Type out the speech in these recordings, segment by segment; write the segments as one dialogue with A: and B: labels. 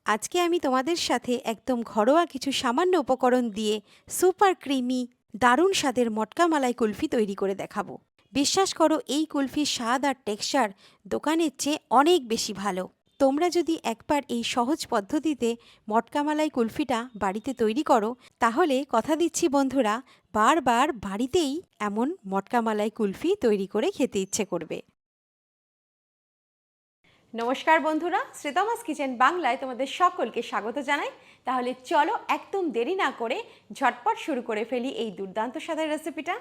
A: আজকে আমি তোমাদের সাথে একদম ঘরোয়া কিছু সামান্য উপকরণ দিয়ে সুপার ক্রিমি দারুণ স্বাদের মটকা মালাই কুলফি তৈরি করে দেখাবো। বিশ্বাস করো, এই কুলফির স্বাদ আর টেক্সচার দোকানের চেয়ে অনেক বেশি ভালো। তোমরা যদি একবার এই সহজ পদ্ধতিতে মটকা মালাই কুলফিটা বাড়িতে তৈরি করো, তাহলে কথা দিচ্ছি বন্ধুরা, বারবার বাড়িতেই এমন মটকা মালাই কুলফি তৈরি করে খেতে ইচ্ছে করবে। নমস্কার বন্ধুরা, শ্রীতমাস কিচেন বাংলায় তোমাদের সকলকে স্বাগত জানাই। তাহলে চলো একদম দেরি না করে ঝটপট শুরু করে ফেলি এই দুর্দান্ত স্বাদের রেসিপিটা।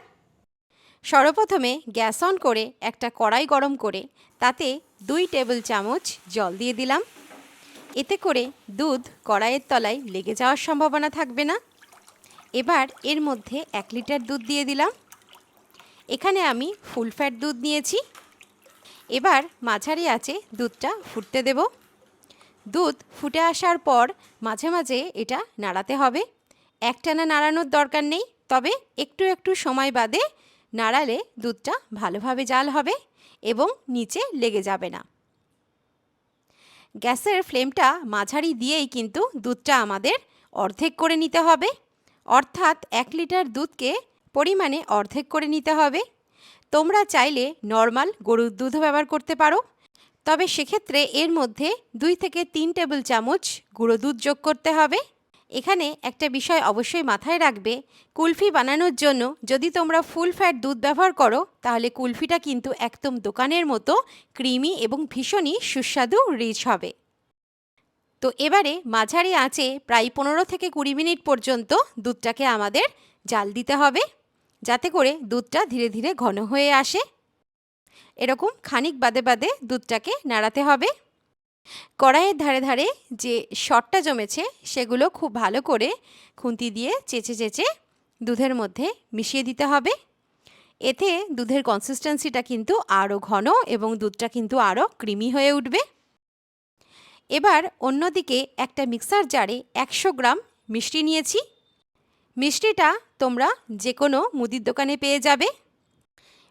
A: সর্বপ্রথমে গ্যাস অন করে একটা কড়াই গরম করে তাতে 2 টেবিল চামচ জল দিয়ে দিলাম। এতে করে দুধ কড়াইয়ের তলায় লেগে যাওয়ার সম্ভাবনা থাকবে না। এবার এর মধ্যে 1 লিটার দুধ দিয়ে দিলাম। এখানে আমি ফুল ফ্যাট দুধ নিয়েছি। এবার মাঝারি আঁচে দুধটা ফুটতে দেব। দুধ ফুটে আসার পর মাঝে মাঝে এটা নাড়াতে হবে। একটানা নাড়ানোর দরকার নেই, তবে একটু একটু সময় বাদে নাড়ালে দুধটা ভালোভাবে জাল হবে এবং নিচে লেগে যাবে না। গ্যাসের ফ্লেমটা মাঝারি দিয়েই কিন্তু দুধটা আমাদের অর্ধেক করে নিতে হবে, অর্থাৎ 1 লিটার দুধকে পরিমাণে অর্ধেক করে নিতে হবে। তোমরা চাইলে নর্মাল গরুর দুধও ব্যবহার করতে পারো, তবে সেক্ষেত্রে এর মধ্যে 2 থেকে 3 টেবিল চামচ গুঁড়ো দুধ যোগ করতে হবে। এখানে একটা বিষয় অবশ্যই মাথায় রাখবে, কুলফি বানানোর জন্য যদি তোমরা ফুল ফ্যাট দুধ ব্যবহার করো, তাহলে কুলফিটা কিন্তু একদম দোকানের মতো ক্রিমি এবং ভীষণই সুস্বাদু রিচ হবে। তো এবারে মাঝারি আঁচে প্রায় 15 থেকে 20 মিনিট পর্যন্ত দুধটাকে আমাদের জাল দিতে হবে, যাতে করে দুধটা ধীরে ধীরে ঘন হয়ে আসে। এরকম খানিক বাদে বাদে দুধটাকে নাড়াতে হবে। কড়াইয়ের ধারে ধারে যে সরটা জমেছে সেগুলো খুব ভালো করে খুন্তি দিয়ে চেঁচে চেঁচে দুধের মধ্যে মিশিয়ে দিতে হবে। এতে দুধের কনসিস্টেন্সিটা কিন্তু আরও ঘন এবং দুধটা কিন্তু আরও ক্রিমি হয়ে উঠবে। এবার অন্যদিকে একটা মিক্সার জারে 100 গ্রাম মিষ্টি নিয়েছি। মিষ্টিটা তোমরা যে কোনো মুদির দোকানে পেয়ে যাবে।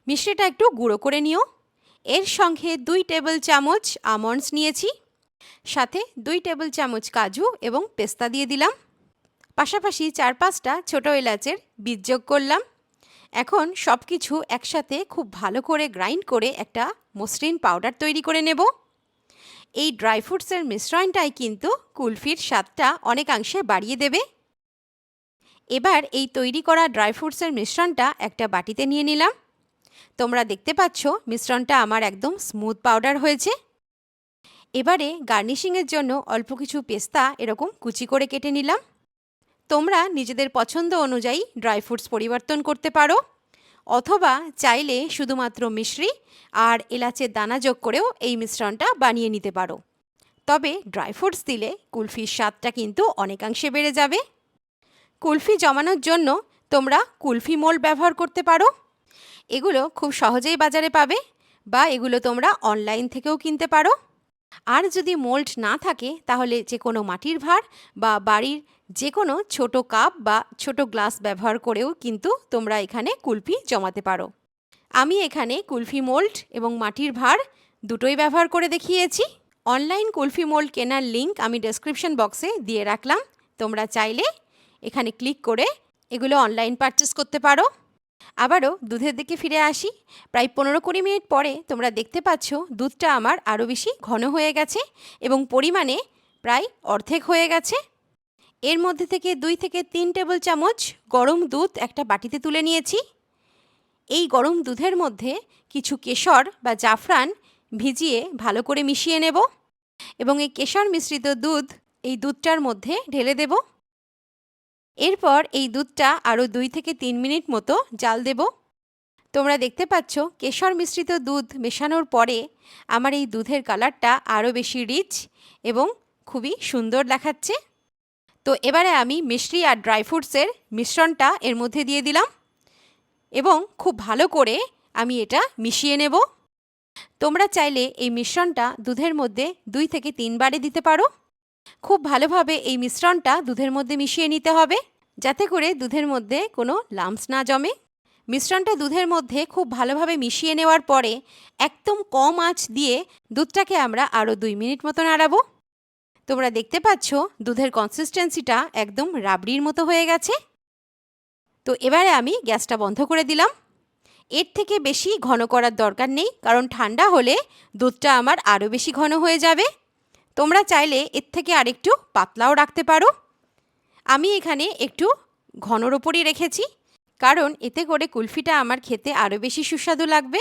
A: মিষ্টিটা একটু গুঁড়ো করে নিও। এর সঙ্গে 2 টেবিল চামচ আমন্ডস নিয়েছি, সাথে 2 টেবিল চামচ কাজু এবং পেস্তা দিয়ে দিলাম। পাশাপাশি 4-5টা ছোটো এলাচের বীজ যোগ করলাম। এখন সব কিছু একসাথে খুব ভালো করে গ্রাইন্ড করে একটা মসৃণ পাউডার তৈরি করে নেব। এই ড্রাই ফ্রুটসের মিশ্রণটাই কিন্তু কুলফির স্বাদটা অনেকাংশে বাড়িয়ে দেবে। এবার এই তৈরি করা ড্রাই ফ্রুটসের মিশ্রণটা একটা বাটিতে নিয়ে নিলাম। তোমরা দেখতে পাচ্ছ মিশ্রণটা আমার একদম স্মুথ পাউডার হয়েছে। এবারে গার্নিশিংয়ের জন্য অল্প কিছু পেস্তা এরকম কুচি করে কেটে নিলাম। তোমরা নিজেদের পছন্দ অনুযায়ী ড্রাই ফ্রুটস পরিবর্তন করতে পারো, অথবা চাইলে শুধুমাত্র মিশ্রি আর এলাচের দানা যোগ করেও এই মিশ্রণটা বানিয়ে নিতে পারো। তবে ড্রাই ফ্রুটস দিলে কুলফির স্বাদটা কিন্তু অনেকাংশে বেড়ে যাবে। কুলফি জমানোর জন্য তোমরা কুলফি মোল্ড ব্যবহার করতে পারো। এগুলো খুব সহজেই বাজারে পাবে, বা এগুলো তোমরা অনলাইন থেকেও কিনতে পারো। আর যদি মোল্ড না থাকে, তাহলে যে কোনো মাটির ভাঁড় বা বাড়ির যে কোনো ছোটো কাপ বা ছোটো গ্লাস ব্যবহার করেও কিন্তু তোমরা এখানে কুলফি জমাতে পারো। আমি এখানে কুলফি মোল্ড এবং মাটির ভাঁড় দুটোই ব্যবহার করে দেখিয়েছি। অনলাইন কুলফি মোল্ড কেনার লিঙ্ক আমি ডেসক্রিপশন বক্সে দিয়ে রাখলাম। তোমরা চাইলে এখানে ক্লিক করে এগুলো অনলাইন পারচেস করতে পারো। আবারও দুধের দিকে ফিরে আসি। প্রায় 15-20 মিনিট পরে তোমরা দেখতে পাচ্ছ দুধটা আমার আরও বেশি ঘন হয়ে গেছে এবং পরিমাণে প্রায় অর্ধেক হয়ে গেছে। এর মধ্যে থেকে 2 থেকে 3 টেবিল চামচ গরম দুধ একটা বাটিতে তুলে নিয়েছি। এই গরম দুধের মধ্যে কিছু কেশর বা জাফরান ভিজিয়ে ভালো করে মিশিয়ে নেব এবং এই কেশর মিশ্রিত দুধ এই দুধটার মধ্যে ঢেলে দেব। এরপর এই দুধটা আরও 2 থেকে 3 মিনিট মতো জাল দেব। তোমরা দেখতে পাচ্ছ কেশর মিশ্রিত দুধ মেশানোর পরে আমার এই দুধের কালারটা আরও বেশি রিচ এবং খুবই সুন্দর দেখাচ্ছে। তো এবারে আমি মিষ্টি আর ড্রাই ফ্রুটসের মিশ্রণটা এর মধ্যে দিয়ে দিলাম এবং খুব ভালো করে আমি এটা মিশিয়ে নেব। তোমরা চাইলে এই মিশ্রণটা দুধের মধ্যে 2 থেকে 3 বারে দিতে পারো। খুব ভালোভাবে এই মিশ্রণটা দুধের মধ্যে মিশিয়ে নিতে হবে, যাতে করে দুধের মধ্যে কোনো লাম্পস না জমে। মিশ্রণটা দুধের মধ্যে খুব ভালোভাবে মিশিয়ে নেওয়ার পরে একদম কম আঁচ দিয়ে দুধটাকে আমরা আরও 2 মিনিট মতো নাড়াবো। তোমরা দেখতে পাচ্ছ দুধের কনসিস্টেন্সিটা একদম রাবড়ির মতো হয়ে গেছে। তো এবারে আমি গ্যাসটা বন্ধ করে দিলাম। এর থেকে বেশি ঘন করার দরকার নেই, কারণ ঠান্ডা হলে দুধটা আমার আরও বেশি ঘন হয়ে যাবে। তোমরা চাইলে এর থেকে আরেকটু পাতলাও রাখতে পারো। আমি এখানে একটু ঘনর ওপরই রেখেছি, কারণ এতে করে কুলফিটা আমার খেতে আরও বেশি সুস্বাদু লাগবে।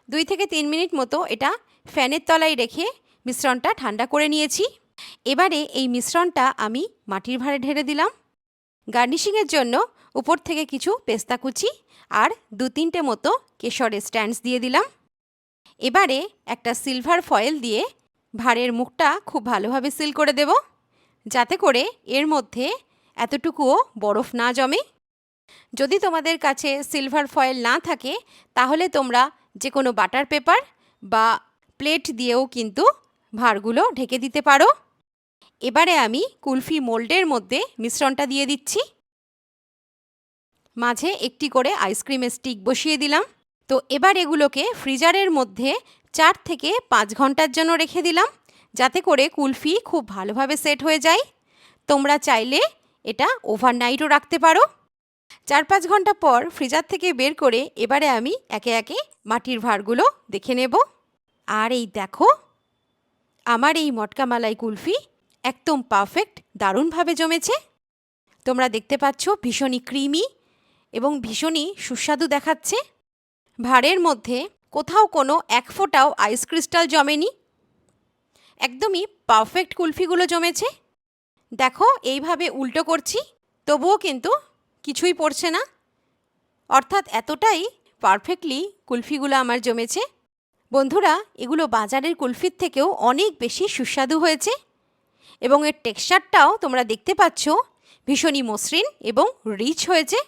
A: 2 থেকে 3 মিনিট মতো এটা ফ্যানের তলায় রেখে মিশ্রণটা ঠান্ডা করে নিয়েছি। এবারে এই মিশ্রণটা আমি মাটির ভাঁড়ে ঢেলে দিলাম। গার্নিশিংয়ের জন্য উপর থেকে কিছু পেস্তা কুচি আর 2-3টে মতো কেশরের স্ট্যান্ডস দিয়ে দিলাম। এবারে একটা সিলভার ফয়েল দিয়ে ভাঁড়ের মুখটা খুব ভালোভাবে সিল করে দেব, যাতে করে এর মধ্যে এতটুকুও বরফ না জমে। যদি তোমাদের কাছে সিলভার ফয়েল না থাকে তাহলে তোমরা যে কোনো বাটার পেপার বা প্লেট দিয়েও কিন্তু ভাঁড়গুলো ঢেকে দিতে পারো। এবারে আমি কুলফি মোল্ডের মধ্যে মিশ্রণটা দিয়ে দিচ্ছি। মাঝে একটি করে আইসক্রিমের স্টিক বসিয়ে দিলাম। তো এবার এগুলোকে ফ্রিজারের মধ্যে 4 থেকে 5 ঘন্টার জন্য রেখে দিলাম, যাতে করে কুলফি খুব ভালোভাবে সেট হয়ে যায়। তোমরা চাইলে এটা ওভারনাইটও রাখতে পারো। 4-5 ঘন্টা পর ফ্রিজার থেকে বের করে এবারে আমি একে একে মাটির ভাঁড়গুলো দেখে নেব। আর এই দেখো, আমার এই মটকা মালাই কুলফি একদম পারফেক্ট, দারুণভাবে জমেছে। তোমরা দেখতে পাচ্ছ ভীষণই ক্রিমি এবং ভীষণই সুস্বাদু দেখাচ্ছে। ভাঁড়ের মধ্যে কোথাও কোনো এক ফোঁটাও আইস ক্রিস্টাল জমেনি। একদমই পারফেক্ট কুলফিগুলো জমেছে। দেখো, এইভাবে উল্টো করছি তবুও কিন্তু কিছুই পড়ছে না, অর্থাৎ এতটাই পারফেক্টলি কুলফিগুলো আমার জমেছে। বন্ধুরা, এগুলো বাজারের কুলফির থেকেও অনেক বেশি সুস্বাদু হয়েছে এবং এর টেক্সচারটাও তোমরা দেখতে পাচ্ছ ভীষণই মসৃণ এবং রিচ হয়েছে।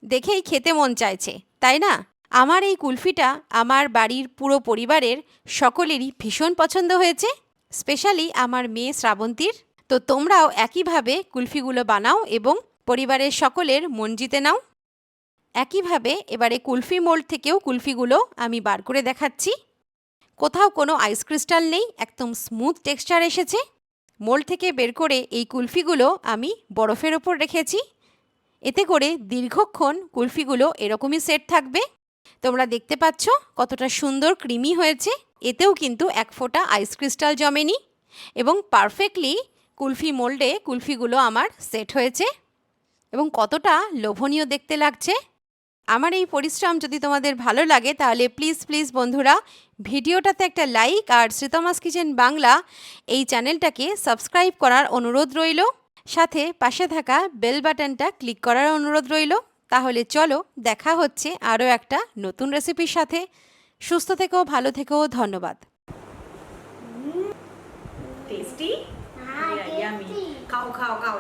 A: দেখেই খেতে মন চাইছে, তাই না? আমার এই কুলফিটা আমার বাড়ির পুরো পরিবারের সকলেরই ভীষণ পছন্দ হয়েছে, স্পেশালি আমার মেয়ে শ্রাবন্তীর। তো তোমরাও একইভাবে কুলফিগুলো বানাও এবং পরিবারের সকলের মন জিতে নাও। একইভাবে এবারে কুলফি মোল্ড থেকেও কুলফিগুলো আমি বার করে দেখাচ্ছি। কোথাও কোনো আইস ক্রিস্টাল নেই, একদম স্মুথ টেক্সচার এসেছে। মোল্ড থেকে বের করে এই কুলফিগুলো আমি বরফের ওপর রেখেছি, এতে করে দীর্ঘক্ষণ কুলফিগুলো এরকমই সেট থাকবে। তোমরা দেখতে পাচ্ছ কতটা সুন্দর ক্রিমি হয়েছে। এতেও কিন্তু এক ফোঁটা আইস ক্রিস্টাল জমেনি এবং পারফেক্টলি কুলফি মোল্ডে কুলফিগুলো আমার সেট হয়েছে এবং কতটা লোভনীয় দেখতে লাগছে। আমার এই পরিশ্রম যদি তোমাদের ভালো লাগে তাহলে প্লিজ প্লিজ বন্ধুরা, ভিডিওটাতে একটা লাইক আর শ্রীতমাস কিচেন বাংলা এই চ্যানেলটাকে সাবস্ক্রাইব করার অনুরোধ রইল। সাথে পাশে থাকা বেল বাটনটা ক্লিক করার অনুরোধ রইল। তাহলে চলো, দেখা হচ্ছে আরও একটা নতুন রেসিপির সাথে। সুস্থ থেকো, ভালো থেকো, ধন্যবাদ।
B: টেস্টি ইয়ামি খাও খাও খাও